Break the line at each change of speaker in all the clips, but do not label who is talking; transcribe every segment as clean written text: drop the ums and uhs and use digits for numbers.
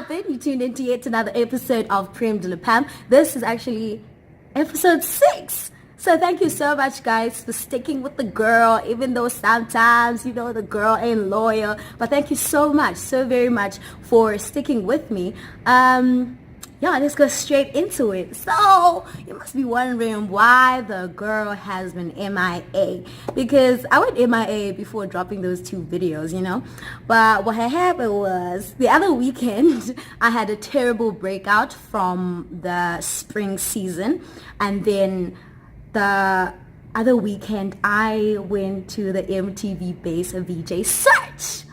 Then you tuned into yet another episode of Créme de la Pam. This is actually episode 6. So thank you so much, guys, for sticking with the girl, even though sometimes, the girl ain't loyal. But thank you so much, so very much for sticking with me. Yeah, let's go straight into it. So you must be wondering why the girl has been MIA, because I went MIA before dropping those 2 videos, but what had happened was the other weekend I had a terrible breakout from the spring season, and then the other weekend I went to the MTV base of VJ search.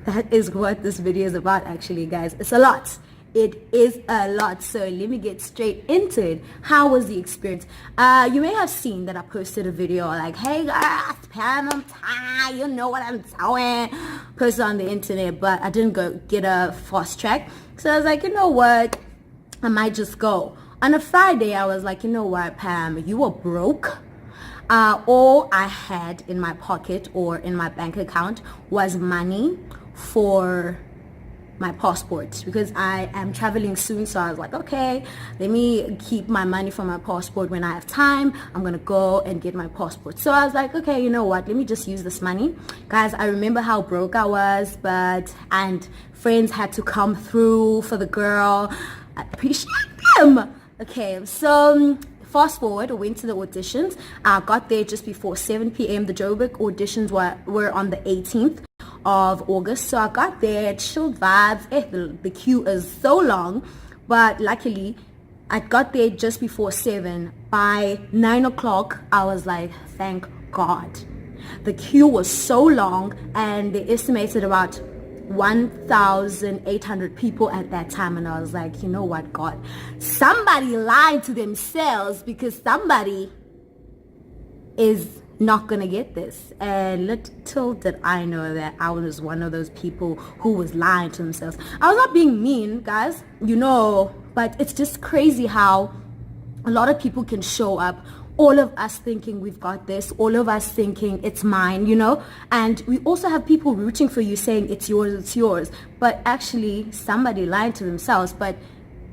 That is what this video is about, actually, guys. It's a lot. It is a lot. So let me get straight into it. How was the experience? You may have seen that I posted a video like, hey guys, Pam, I'm tired, you know what I'm doing, posted on the internet, but I didn't go get a fast track. So I was like, you know what, I might just go. On a Friday, I was like, you know what, Pam, you were broke. All I had in my pocket or in my bank account was money for my passport, because I am traveling soon. So I was like, okay, let me keep my money for my passport. When I have time, I'm gonna go and get my passport. So I was like, okay, you know what, let me just use this money. Guys, I remember how broke I was, and friends had to come through for the girl. I appreciate them. Okay, so fast forward, I went to the auditions. I got there just before 7 p.m. The Joburg auditions were on the 18th of August. So I got there, chilled vibes. The queue is so long, but luckily I got there just before 7. By 9 o'clock, I was like, thank God. The queue was so long, and they estimated about 1,800 people at that time, and I was like, you know what, God, somebody lied to themselves, because somebody is not gonna get this. And little did I know that I was one of those people who was lying to themselves. I was not being mean, guys, but it's just crazy how a lot of people can show up, all of us thinking we've got this, all of us thinking it's mine, and we also have people rooting for you, saying it's yours, but actually somebody lied to themselves. But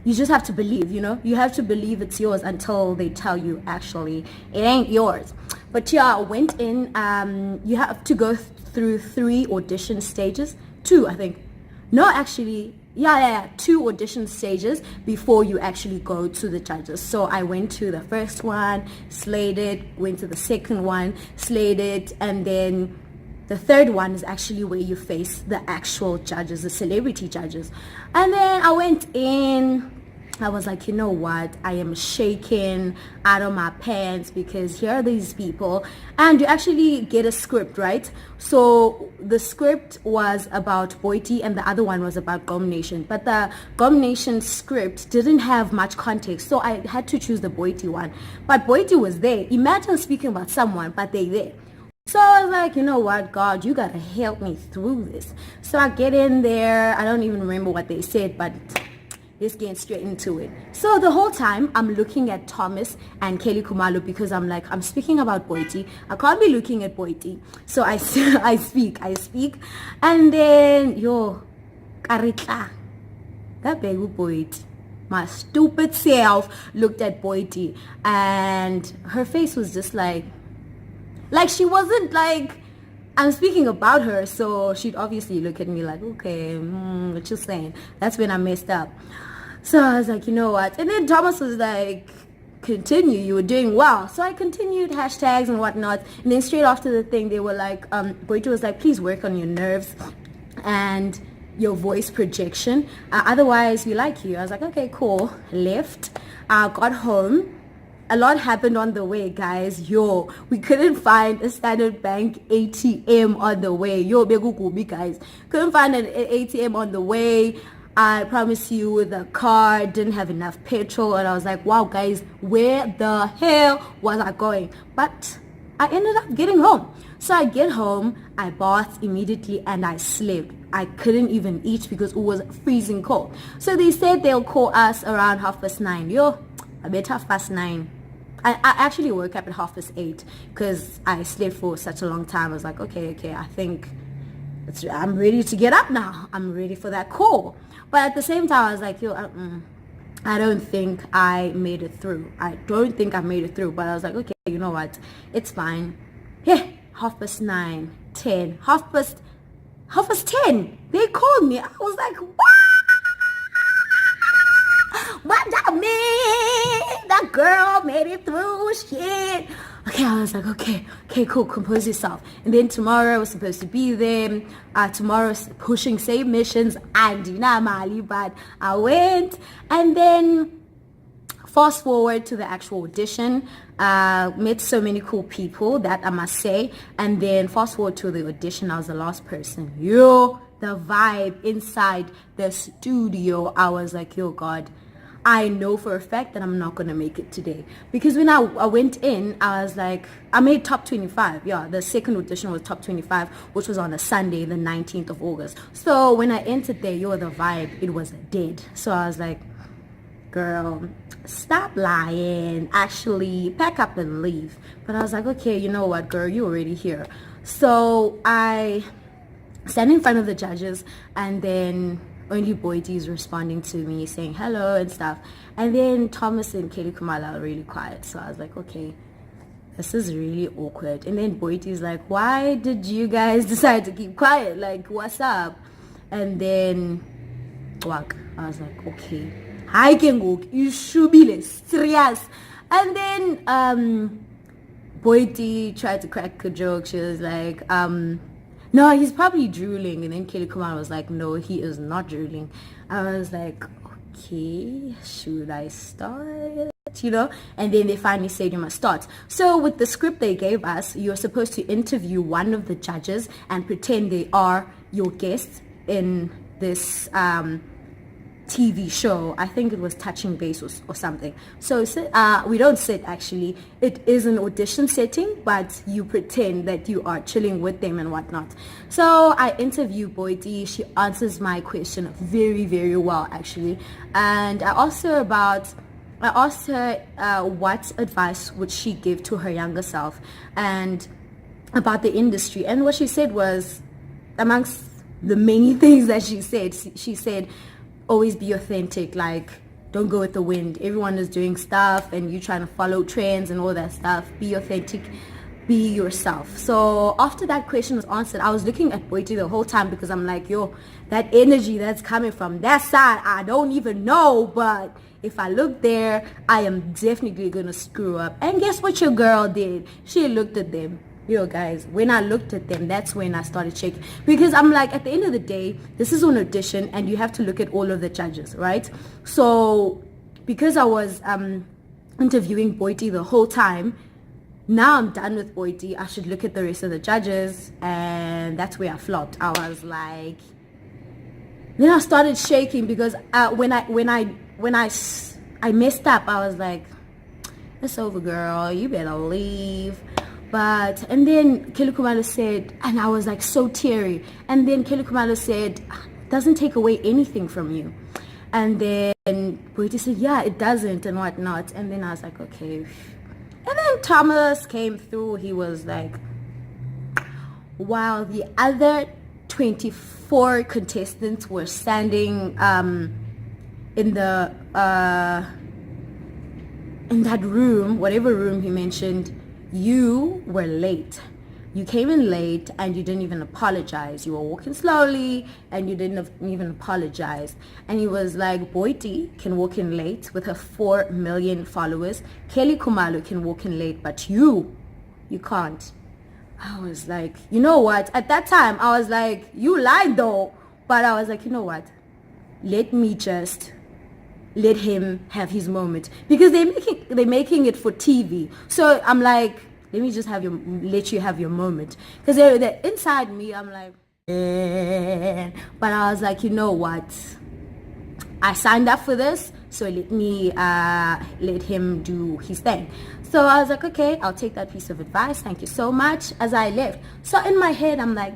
you just have to believe, you have to believe it's yours until they tell you actually it ain't yours. But yeah, I went in. You have to go through 3 audition stages, 2, I think. No, actually, yeah, 2 audition stages before you actually go to the judges. So I went to the first one, slayed it, went to the second one, slayed it, and then the third one is actually where you face the actual judges, the celebrity judges. And then I went in. I was like, you know what, I am shaking out of my pants, because here are these people, and you actually get a script, right? So the script was about Boiti and the other one was about Gom Nation, but the Gom Nation script didn't have much context, so I had to choose the Boiti one. But Boiti was there. Imagine speaking about someone, but they there. So I was like, you know what, God, you gotta help me through this. So I get in there. I don't even remember what they said, but let's get straight into it. So the whole time I'm looking at Thomas and Kelly Kumalo, because I'm like, I'm speaking about Boiti. I can't be looking at Boiti. So I speak, and then Karitla, that baby Boiti. My stupid self looked at Boiti, and her face was just like she wasn't like, I'm speaking about her, so she'd obviously look at me like, okay, what you saying? That's when I messed up. So I was like, you know what? And then Thomas was like, continue, you were doing well. So I continued, hashtags and whatnot. And then straight after the thing, they were like, Boito was like, please work on your nerves and your voice projection. Otherwise, we like you. I was like, okay, cool. Left. Got home. A lot happened on the way, guys. We couldn't find a Standard Bank ATM on the way. Begugubi, guys. Couldn't find an ATM on the way. I promise you, the car didn't have enough petrol, and I was like, wow, guys, where the hell was I going? But I ended up getting home. So I get home, I bathed immediately, and I slept. I couldn't even eat because it was freezing cold. So they said they'll call us around 9:30. I bet 9:30. I actually woke up at 8:30 because I slept for such a long time. I was like, okay, I think I'm ready to get up now. I'm ready for that call. But at the same time, I was like, yo, I don't think I made it through. I don't think I made it through. But I was like, okay, you know what? It's fine. Yeah, 9:30, 10, half past 10. They called me. I was like, what that mean? That girl made it through. Shit. Okay, I was like, okay, cool, compose yourself. And then tomorrow I was supposed to be there. Tomorrow's pushing same missions. And you know, Mali, but I went. And then fast forward to the actual audition. Met so many cool people, that I must say. And then fast forward to the audition, I was the last person. Yo, the vibe inside the studio, I was like, yo, God, I know for a fact that I'm not going to make it today. Because when I went in, I was like, I made top 25. Yeah, the second audition was top 25, which was on a Sunday, the 19th of August. So when I entered there, the vibe, it was dead. So I was like, girl, stop lying. Actually, pack up and leave. But I was like, okay, you know what, girl, you're already here. So I stand in front of the judges, and then only Boydie is responding to me, saying hello and stuff. And then Thomas and Kelly Kumala are really quiet. So I was like, okay, this is really awkward. And then Boydie's like, why did you guys decide to keep quiet? Like, what's up? And then I was like, okay, I can go. You should be serious. And then Boydie tried to crack a joke. She was like, no, he's probably drooling. And then Kelly Kumar was like, no, he is not drooling. I was like, okay, should I start? And then they finally said you must start. So with the script they gave us, you're supposed to interview one of the judges and pretend they are your guests in this TV show. I think it was Touching Base or something. So we don't sit, actually. It is an audition setting, but you pretend that you are chilling with them and whatnot. So I interview Boydie. She answers my question very, very well, actually. And I asked her what advice would she give to her younger self and about the industry. And what she said was, amongst the many things that she said, always be authentic. Like, don't go with the wind. Everyone is doing stuff and you trying to follow trends and all that stuff. Be authentic, be yourself. So after that question was answered, I was looking at Boydie the whole time, because I'm like, yo, that energy that's coming from that side, I don't even know, but if I look there, I am definitely gonna screw up. And guess what your girl did? She looked at them. Yo, guys, when I looked at them, that's when I started shaking. Because I'm like, at the end of the day, this is an audition and you have to look at all of the judges, right? So because I was interviewing Boydie the whole time, now I'm done with Boydie, I should look at the rest of the judges. And that's where I flopped. I was like, then I started shaking, because when I messed up, I was like, it's over, girl, you better leave. And then Kelly Kumalo said, and I was like so teary, and then Kelly Kumalo said, doesn't take away anything from you. And then Boydie said, yeah, it doesn't and whatnot. And then I was like, okay. And then Thomas came through. He was like, while the other 24 contestants were standing in that room, whatever room he mentioned, you were late. You came in late and you didn't even apologize. You were walking slowly and you didn't even apologize. And he was like, Boydie can walk in late with her 4 million followers. Kelly Kumalo can walk in late, but you can't. I was like, you know what? At that time, I was like, you lied though. But I was like, you know what? Let me just let him have his moment, because they're making it for TV. So I'm like, let me just let you have your moment, because they're inside me. I'm like, but I was like, you know what? I signed up for this, so let me let him do his thing. So I was like, okay, I'll take that piece of advice. Thank you so much. As I left, so in my head, I'm like,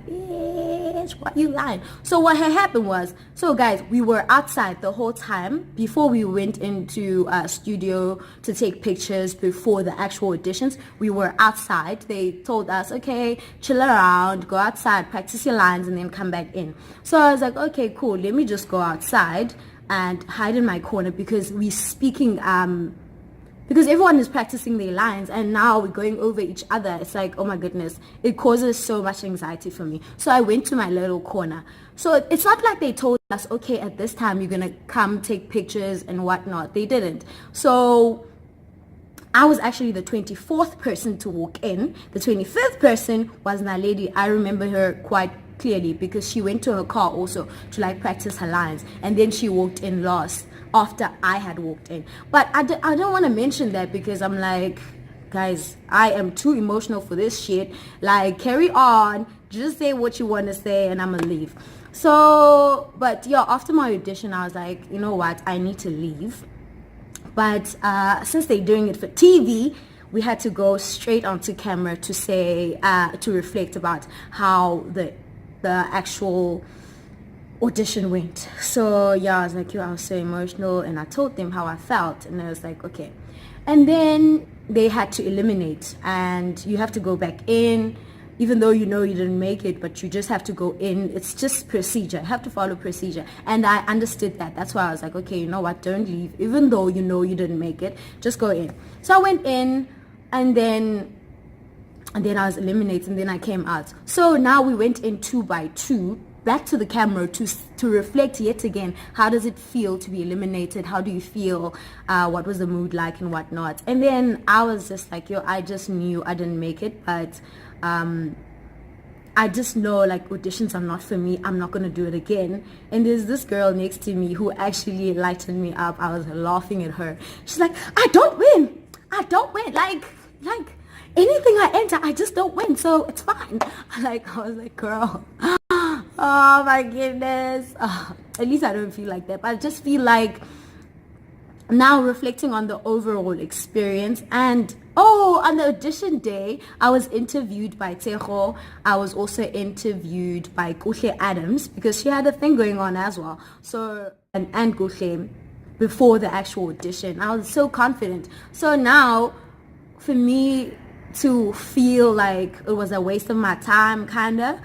bitch, why you lying? So what had happened was, so guys, we were outside the whole time before we went into a studio to take pictures before the actual auditions. We were outside. They told us, okay, chill around, go outside, practice your lines, and then come back in. So I was like, okay, cool, let me just go outside and hide in my corner, because we're speaking, because everyone is practicing their lines, and now we're going over each other. It's like, oh my goodness, it causes so much anxiety for me. So I went to my little corner. So it's not like they told us, okay, at this time you're gonna come take pictures and whatnot. They didn't. So I was actually the 24th person to walk in. The 25th person was my lady. I remember her quite clearly because she went to her car also to like practice her lines, and then she walked in last after I had walked in. But I don't want to mention that because I'm like, guys, I am too emotional for this shit. Like, carry on, just say what you want to say and I'm gonna leave. So, but yeah, after my audition I was like, you know what, I need to leave. But since they're doing it for TV, we had to go straight onto camera to say, to reflect about how the actual audition went. So yeah, I was like, I was so emotional, and I told them how I felt, and I was like, okay. And then they had to eliminate, and you have to go back in, even though you know you didn't make it, but you just have to go in. It's just procedure. You have to follow procedure. And I understood that. That's why I was like, okay, you know what, don't leave. Even though you know you didn't make it, just go in. So I went in, and then I was eliminated, and then I came out. So now we went in 2 by 2 back to the camera to reflect yet again. How does it feel to be eliminated? How do you feel? What was the mood like and whatnot? And then I was just like, I just knew I didn't make it, but I just know like auditions are not for me. I'm not gonna do it again. And there's this girl next to me who actually lightened me up. I was laughing at her. She's like, I don't win. Like anything I enter, I just don't win, so it's fine. I was like, girl, oh my goodness. At least I don't feel like that, but I just feel like now reflecting on the overall experience. And on the audition day, I was interviewed by Tejo. I was also interviewed by Kuhle Adams because she had a thing going on as well. So and Kuhle before the actual audition, I was so confident. So now for me to feel like it was a waste of my time, kinda,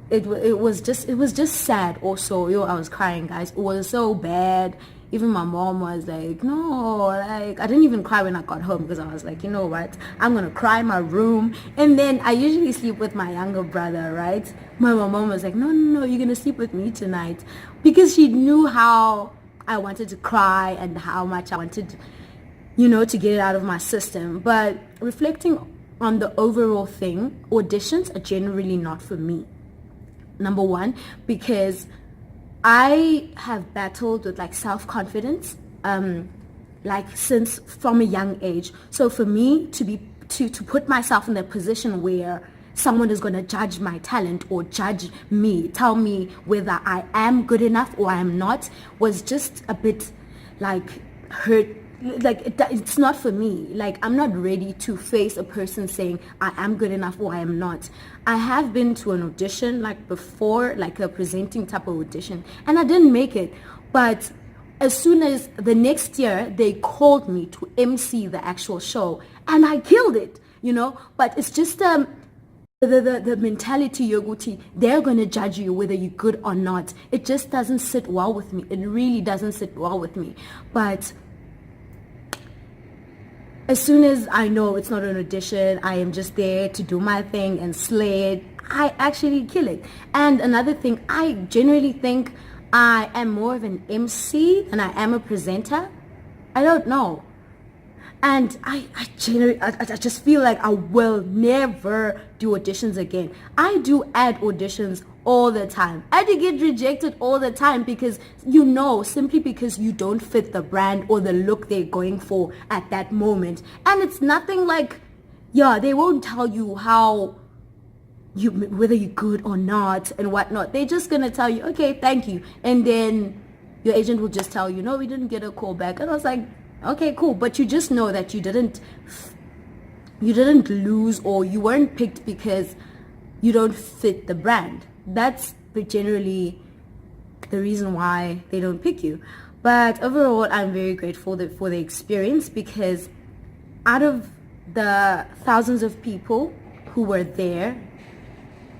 it was just sad also. I was crying, guys. It was so bad. Even my mom was like, no, like, I didn't even cry when I got home because I was like, you know what, I'm gonna cry in my room. And then I usually sleep with my younger brother, right? My mom was like, no, you're gonna sleep with me tonight, because she knew how I wanted to cry and how much I wanted, to get it out of my system. But reflecting on the overall thing, auditions are generally not for me. Number one, because I have battled with like self-confidence, like since from a young age. So for me to put myself in the position where someone is going to judge my talent or judge me, tell me whether I am good enough or I am not, was just a bit like hurt. Like it's not for me. Like I'm not ready to face a person saying I am good enough or I am not. I have been to an audition like before, like a presenting type of audition, and I didn't make it. But as soon as the next year they called me to MC the actual show, and I killed it, But it's just the mentality, Yoguti, they're going to judge you whether you're good or not. It just doesn't sit well with me. It really doesn't sit well with me. But as soon as I know it's not an audition, I am just there to do my thing and slay it, I actually kill it. And another thing, I generally think I am more of an MC than I am a presenter. I don't know. And I just feel like I will never do auditions again. I do ad auditions all the time. I do get rejected all the time because, simply because you don't fit the brand or the look they're going for at that moment. And it's nothing like, they won't tell you whether you're good or not and whatnot. They're just going to tell you, okay, thank you. And then your agent will just tell you, no, we didn't get a call back. And I was like, okay, cool. But you just know that you didn't lose, or you weren't picked because you don't fit the brand. that's generally the reason why they don't pick you. But overall, I'm very grateful for the experience, because out of the thousands of people who were there,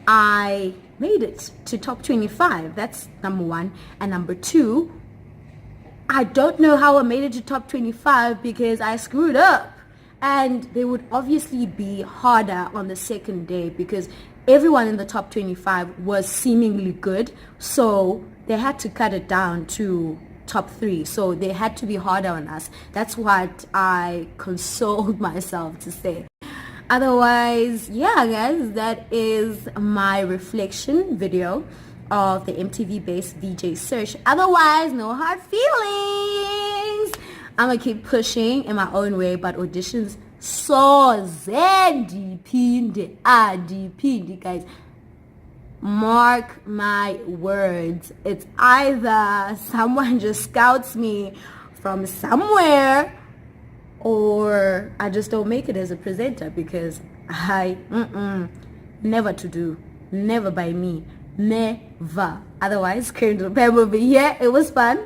I made it to top 25. That's number one. And number two, I don't know how I made it to top 25 because I screwed up. And they would obviously be harder on the second day because everyone in the top 25 was seemingly good. So they had to cut it down to top 3. So they had to be harder on us. That's what I consoled myself to say. Otherwise, yeah, guys, that is my reflection video of the MTV-based VJ search. Otherwise, no hard feelings. I'm gonna keep pushing in my own way, but auditions so zendipinde, guys. Mark my words. It's either someone just scouts me from somewhere, or I just don't make it as a presenter, because never to do, never by me, never. Otherwise, Créme will be here. It was fun.